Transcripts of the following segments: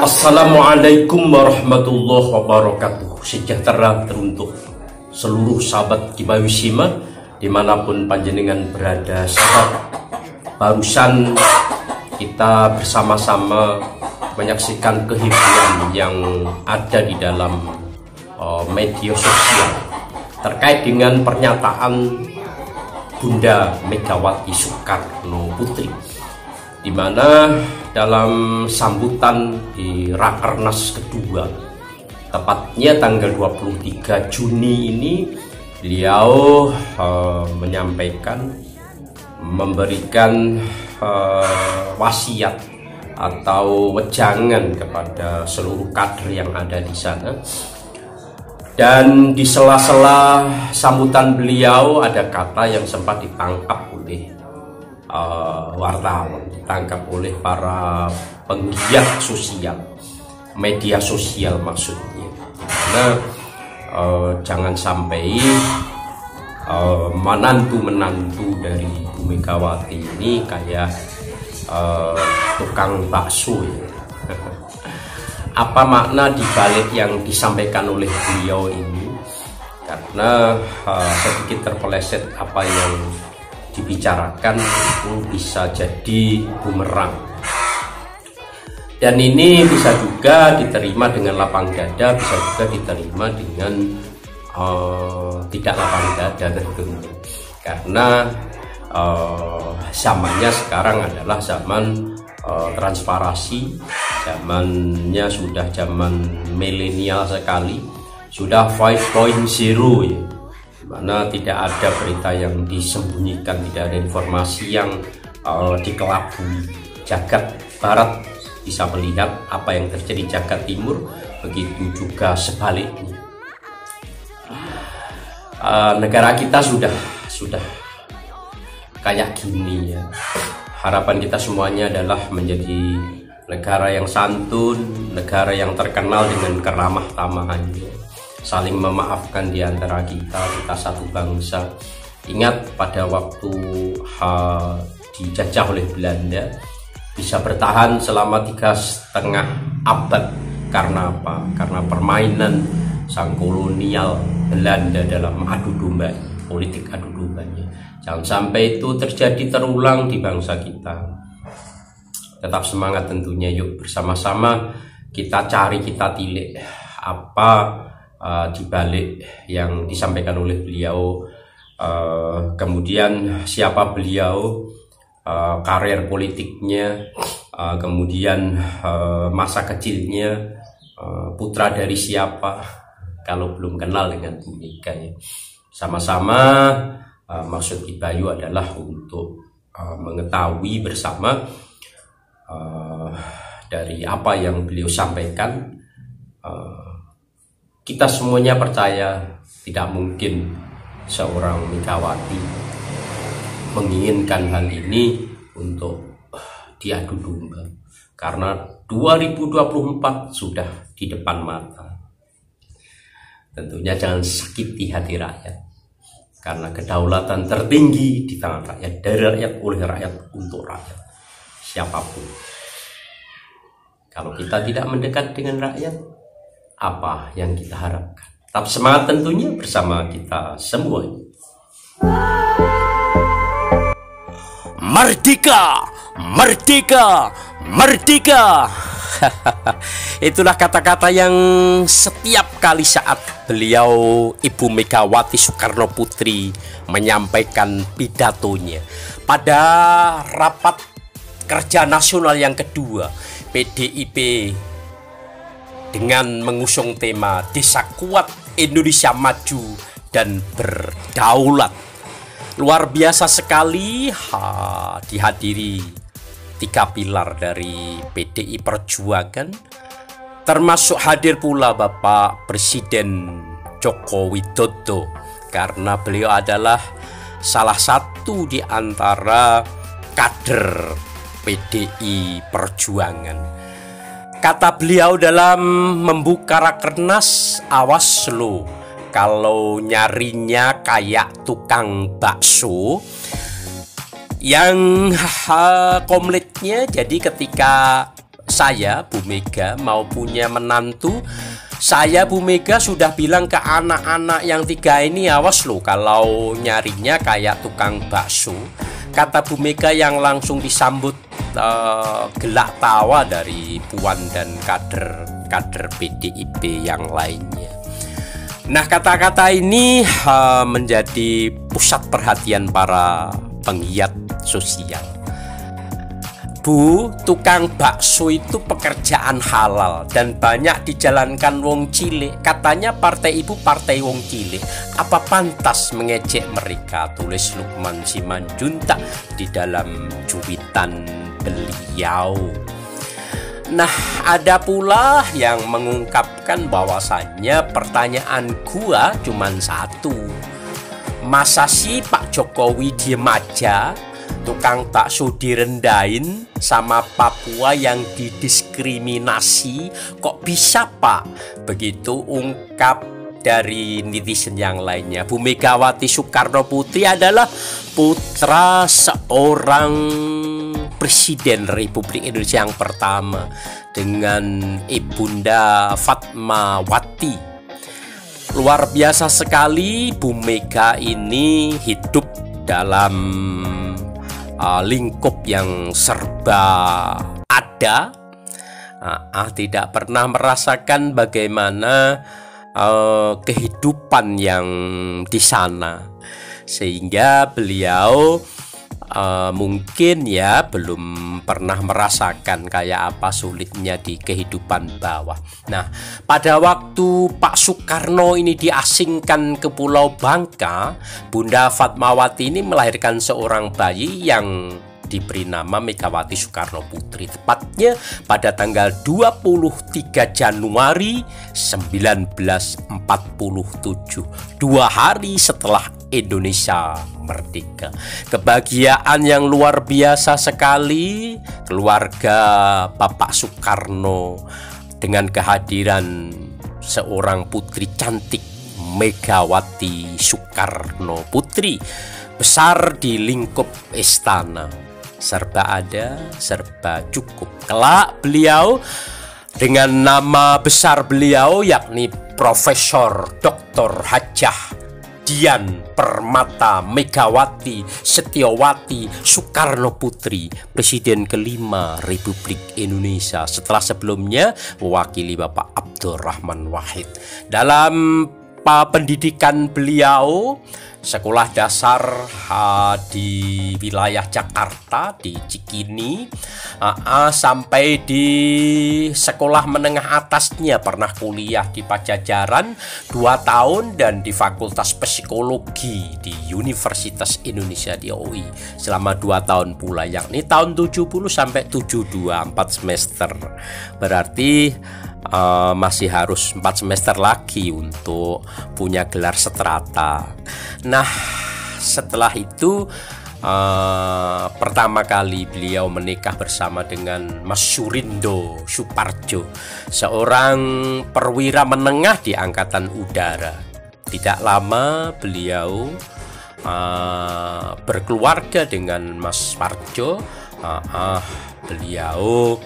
Assalamualaikum warahmatullahi wabarakatuh. Sejahtera teruntuk seluruh sahabat Kibawisima dimanapun panjenengan berada. Sahabat, barusan kita bersama-sama menyaksikan kehidupan yang ada di dalam media sosial terkait dengan pernyataan Bunda Megawati Soekarno Putri, di mana dalam sambutan di Rakernas kedua, tepatnya tanggal 23 Juni ini, beliau memberikan wasiat atau wejangan kepada seluruh kader yang ada di sana. Dan di sela-sela sambutan beliau ada kata yang sempat ditangkap oleh wartawan, ditangkap oleh para penggiat sosial, media sosial maksudnya. Karena jangan sampai menantu dari Bu Megawati ini kayak tukang bakso ya. Apa makna dibalik yang disampaikan oleh beliau ini? Karena sedikit terpeleset apa yang dibicarakan itu bisa jadi bumerang, dan ini bisa juga diterima dengan lapang dada, bisa juga diterima dengan tidak lapang dada tentunya, karena zamannya sekarang adalah zaman transparansi, zamannya sudah zaman milenial sekali, sudah 5.0 ya, mana tidak ada berita yang disembunyikan, tidak ada informasi yang dikelabui. Jagat Barat bisa melihat apa yang terjadi jagat Timur, begitu juga sebaliknya. Negara kita sudah kayak gini ya. Harapan kita semuanya adalah menjadi negara yang santun, negara yang terkenal dengan keramah tamahannya, saling memaafkan di antara kita satu bangsa. Ingat pada waktu dijajah oleh Belanda bisa bertahan selama 3,5 abad. Karena apa? Karena permainan sang kolonial Belanda dalam adu domba, politik adu dombanya. Jangan sampai itu terjadi terulang di bangsa kita. Tetap semangat tentunya, yuk bersama-sama kita cari, kita tilik apa dibalik yang disampaikan oleh beliau, kemudian siapa beliau, karir politiknya, kemudian masa kecilnya, putra dari siapa, kalau belum kenal dengan Bu Mega ya. Sama-sama maksud Kibayu adalah untuk mengetahui bersama dari apa yang beliau sampaikan. Kita semuanya percaya tidak mungkin seorang Megawati menginginkan hal ini untuk diadu domba, karena 2024 sudah di depan mata. Tentunya jangan sakiti hati rakyat, karena kedaulatan tertinggi di tangan rakyat, dari rakyat, oleh rakyat, untuk rakyat. Siapapun, kalau kita tidak mendekat dengan rakyat, apa yang kita harapkan? Tetap semangat tentunya bersama kita semua. Merdeka, merdeka, merdeka. Itulah kata-kata yang setiap kali saat beliau Ibu Megawati Soekarno Putri menyampaikan pidatonya pada rapat kerja nasional yang kedua PDIP dengan mengusung tema Desa Kuat, Indonesia Maju dan Berdaulat. Luar biasa sekali dihadiri 3 pilar dari PDI Perjuangan, termasuk hadir pula Bapak Presiden Joko Widodo, karena beliau adalah salah satu di antara kader PDI Perjuangan. Kata beliau dalam membuka Rakernas, awas lo kalau nyarinya kayak tukang bakso, Yang komplitnya, jadi ketika saya, Bu Mega, mau punya menantu, saya, Bu Mega, sudah bilang ke anak-anak yang 3 ini, awas loh kalau nyarinya kayak tukang bakso. Kata Bu Mega yang langsung disambut gelak tawa dari Puan dan kader PDIP yang lainnya. Nah, kata-kata ini menjadi pusat perhatian para penggiat sosial. Bu, tukang bakso itu pekerjaan halal dan banyak dijalankan wong cilik. Katanya partai ibu partai wong cilik. Apa pantas mengejek mereka? Tulis Lukman Simanjuntak di dalam cuitan beliau. Nah, ada pula yang mengungkapkan bahwasannya pertanyaan gua cuman satu. Masa sih Pak Jokowi diem aja? Tukang bakso direndahin sama Papua yang didiskriminasi, kok bisa Pak? Begitu ungkap dari netizen yang lainnya. Bu Megawati Soekarno Putri adalah putra seorang Presiden Republik Indonesia yang pertama dengan Ibunda Fatmawati. Luar biasa sekali, Bu Mega ini hidup dalam lingkup yang serba ada, tidak pernah merasakan bagaimana kehidupan yang di sana, sehingga beliau mungkin ya belum pernah merasakan kayak apa sulitnya di kehidupan bawah. Nah, pada waktu Pak Soekarno ini diasingkan ke Pulau Bangka, Bunda Fatmawati ini melahirkan seorang bayi yang diberi nama Megawati Soekarno Putri, tepatnya pada tanggal 23 Januari 1947, 2 hari setelah Indonesia merdeka. Kebahagiaan yang luar biasa sekali keluarga Bapak Soekarno dengan kehadiran seorang putri cantik, Megawati Soekarno Putri, besar di lingkup istana. Serba ada, serba cukup. Kelak beliau dengan nama besar beliau yakni Profesor Dr. Hajah Dian Permata Megawati Setiawati Soekarno Putri, Presiden kelima Republik Indonesia, setelah sebelumnya mewakili Bapak Abdurrahman Wahid. Dalam pendidikan beliau, sekolah dasar di wilayah Jakarta di Cikini, sampai di sekolah menengah atasnya pernah kuliah di Pajajaran 2 tahun dan di Fakultas Psikologi di Universitas Indonesia di UI selama 2 tahun pula, yakni tahun 70 sampai 72, 4 semester. Berarti masih harus 4 semester lagi untuk punya gelar seterata. Nah, setelah itu pertama kali beliau menikah bersama dengan Mas Surindo Supardjo, seorang perwira menengah di Angkatan Udara. Tidak lama beliau berkeluarga dengan Mas Supardjo. Beliau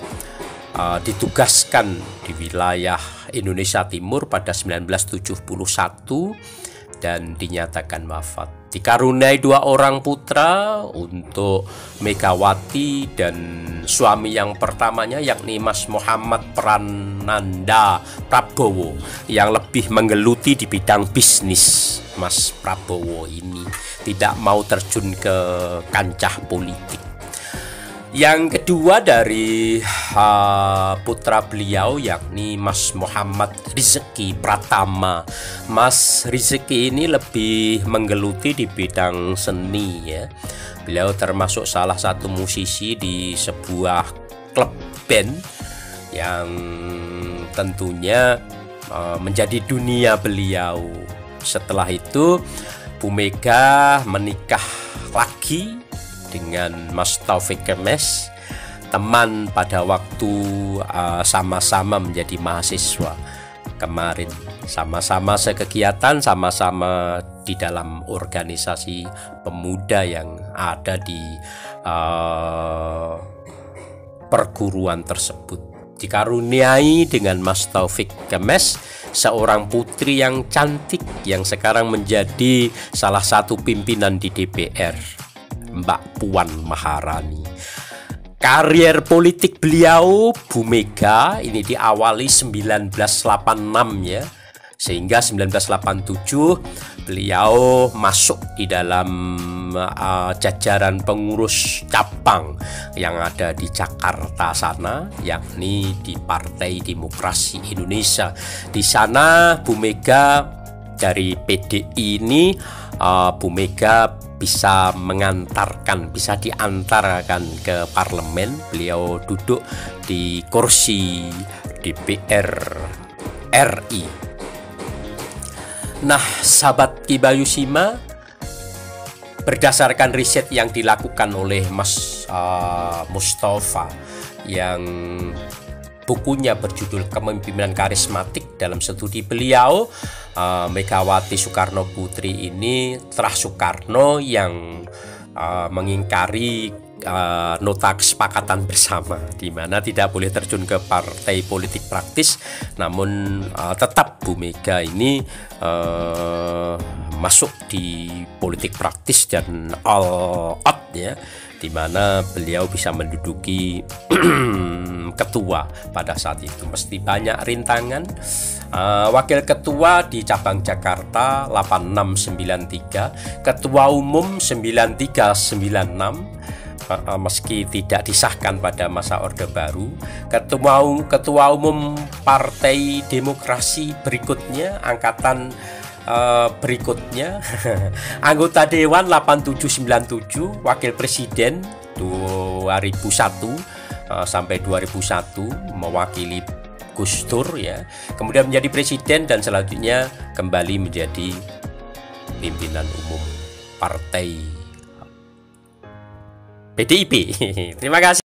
ditugaskan di wilayah Indonesia Timur pada 1971 dan dinyatakan wafat. Dikaruniai 2 orang putra untuk Megawati dan suami yang pertamanya yakni Mas Muhammad Prananda Prabowo yang lebih menggeluti di bidang bisnis. Mas Prabowo ini tidak mau terjun ke kancah politik. Yang kedua dari putra beliau yakni Mas Muhammad Rizeki Pratama. Mas Rizeki ini lebih menggeluti di bidang seni ya. Beliau termasuk salah satu musisi di sebuah klub band yang tentunya menjadi dunia beliau. Setelah itu Bu Mega menikah lagi dengan Mas Taufik Kemes, teman pada waktu sama-sama menjadi mahasiswa kemarin, sama-sama sekegiatan, sama-sama di dalam organisasi pemuda yang ada di perguruan tersebut. Dikaruniai dengan Mas Taufik Kemes, seorang putri yang cantik yang sekarang menjadi salah satu pimpinan di DPR, Mbak Puan Maharani. Karier politik beliau, Bu Mega, ini diawali 1986 ya, sehingga 1987 beliau masuk di dalam jajaran pengurus cabang yang ada di Jakarta sana, yakni di Partai Demokrasi Indonesia. Di sana Bu Mega dari PDI ini, Bu Mega bisa diantarkan ke parlemen. Beliau duduk di kursi DPR RI. Nah, sahabat Kibayusima, berdasarkan riset yang dilakukan oleh Mas Mustafa yang bukunya berjudul Kepemimpinan Karismatik, dalam studi beliau, Megawati Soekarno Putri ini terah Soekarno yang mengingkari nota kesepakatan bersama, di mana tidak boleh terjun ke partai politik praktis, namun tetap Bu Mega ini masuk di politik praktis dan all out ya, di mana beliau bisa menduduki ketua pada saat itu. Mesti banyak rintangan. Wakil ketua di cabang Jakarta 8693, ketua umum 9396, meski tidak disahkan pada masa Orde Baru. Ketua umum Partai Demokrasi berikutnya, angkatan berikutnya anggota Dewan 8797, wakil presiden 2001 sampai 2001 mewakili Gus Dur ya, kemudian menjadi presiden dan selanjutnya kembali menjadi pimpinan umum partai PDIP. Terima kasih.